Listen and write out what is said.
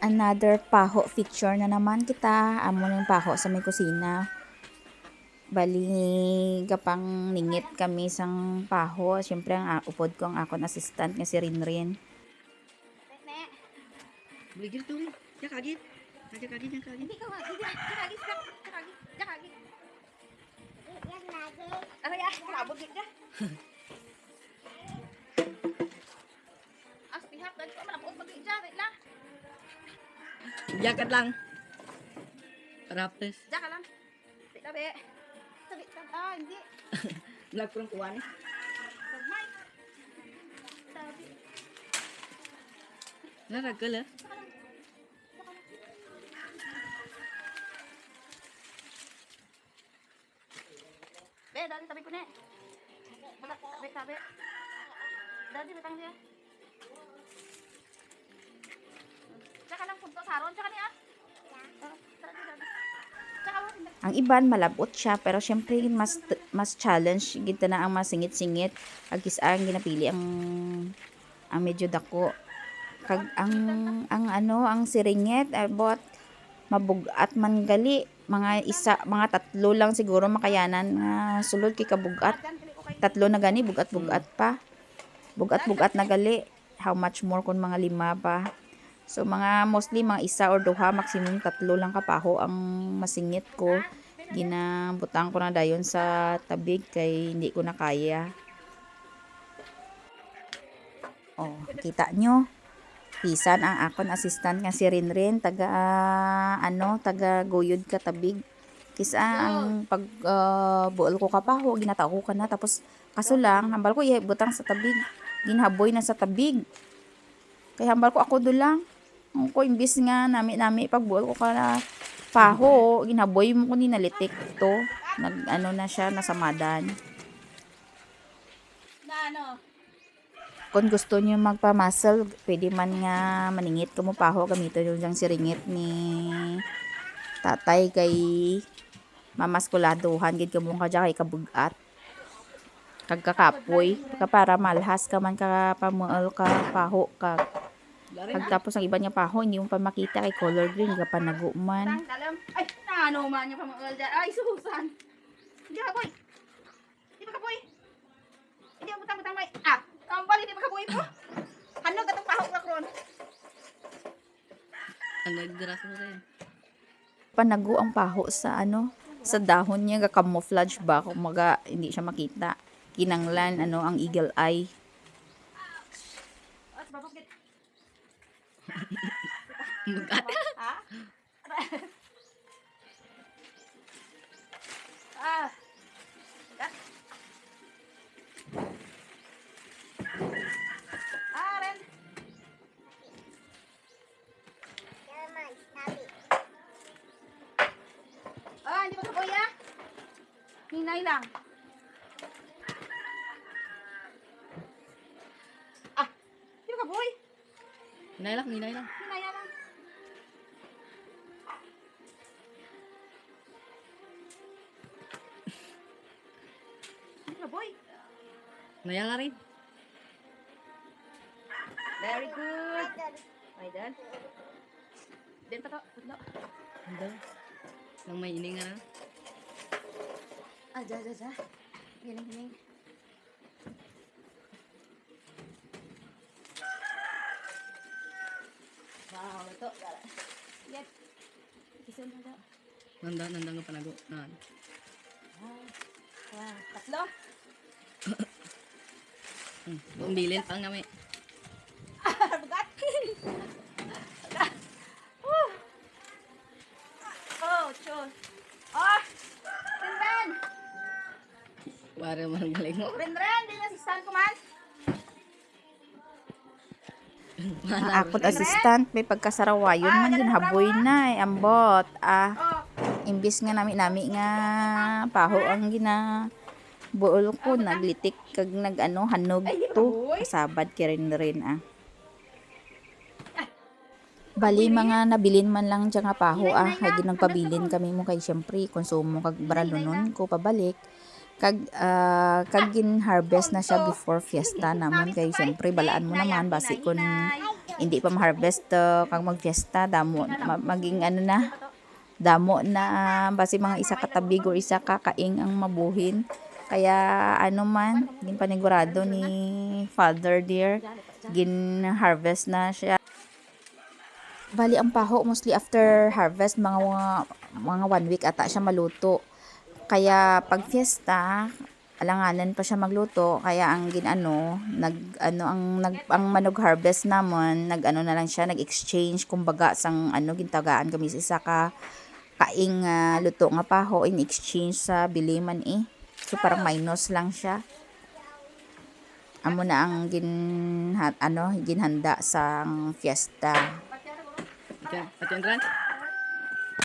Another paho feature na naman kita. Amo ng paho sa may kusina. Bali, kapang ningit kami sang paho. Siyempre, upod ko ang akon assistant nga si Rinrin. Bigil tuh, ya kaget. Kaget. Hindi ka kagis ka. Ano ya? Kalabot ka. As pihak dan ko malapot mag-ija, wait lang. Jaket lang. Rapes. Diyan ka lang. Wait lang, be. Sabi, hindi. Vlog perempuan. May. Sabi. Naragol ah. Be, dali tabi ko na. Wala, tabi. Dali, betang dia. Tsaka lang punto saron, tsaka niya. Ang iban malabot siya pero syempre mas challenge gid na ang masingit-singit agis ang ginapili ang medyo dako kag ang siringet abot mabugat man gali mga tatlo lang siguro makayanan nga sulod kay kabugat tatlo na gani bugat-bugat pa bugat na gali how much more kun mga 5 pa. So, mostly mga isa or duha, maximum 3 lang kapaho ang masingit ko. Ginabutang ko na dayon sa tabig kay hindi ko na kaya. Oh, kita nyo. Pisan ang akon assistant nga si Rinrin, taga guyod ka tabig. Kisa ang pag buol ko kapaho, ginatao ko na tapos kaso lang, hambal ko butang sa tabig. Ginhaboy na sa tabig. Kaya hambal ko ako dulang. Ko imbis nga nami pagbuol ko ka paho, ginaboy mo ko ni nalitik to. Na siya nasamadan. Kung gusto niyo magpa-muscle, pwede man nga maningit ko mo paho gamiton yung siringit ni tatay kay mamaskuladuhan gid kamo ka kay kabugat. Kag kakapoy, para malhas ka man ka pamuol ka paho ka. Pagtapos ang iba niya paho, hindi mo pa makita kay color green, ka panaguman. Ay, nano man niya pamuol dyan. Ay, susan. Hindi ka boy. Hindi ka boy. Hindi ka butang boy. Kambal, hindi ka boy po. Ano gatong paho ka kron? Ang nagdras mo rin. Panago ang paho sa sa dahon niya, camouflage ba, kung hindi siya makita. Kinanglan, ang eagle eye. Bugat. Ha? Ren. Hindi pa kaboy ya? Hinay lang. Hindi pa kaboy? Ninay lang. Hinay lang. Boy. Nayala rin. Very good. My dad. Din pa to. Putlo. Ando. Nang may ining na. Ja. Hining. Wow, ito. Yep. Kisun na daw. Nanda nga panago. Wow, tatlo. Umbilin pang nami. Bugat. Chon. Ren. Para man galing mo. Ren, din assistant ko man. Ang akon assistant, may pagkasarawayon man ginhaboy na ambot. Imbis nga nami nga paho ang buol ko naglitik kag hanog to kasabad ki rin. Bali mga nabilin man lang dyan nga paho kay ginagpabilin kami mo kay syempre konsumo kag baralunon ko pabalik kag gin harvest na siya before fiesta namon kay syempre balaan mo naman basi kun hindi pa ma-harvest kag mag-fiesta damo maging ano na damo na basi mga isa ka tabig or isa ka kaing ang mabuhin. Kaya ano man, gin panigurado ni Father dear, gin harvest na siya. Bali ang paho mostly after harvest mga 1 week ata siya maluto. Kaya pag fiesta, alanganan pa siya magluto kaya ang ginano ang manog harvest namon na lang siya nag-exchange kumbaga sang gintagaan kami sa isa ka kaing luto nga paho in exchange sa biliman so parang minus lang siya amo na ang ginhanda sa fiesta. Pati ang dran.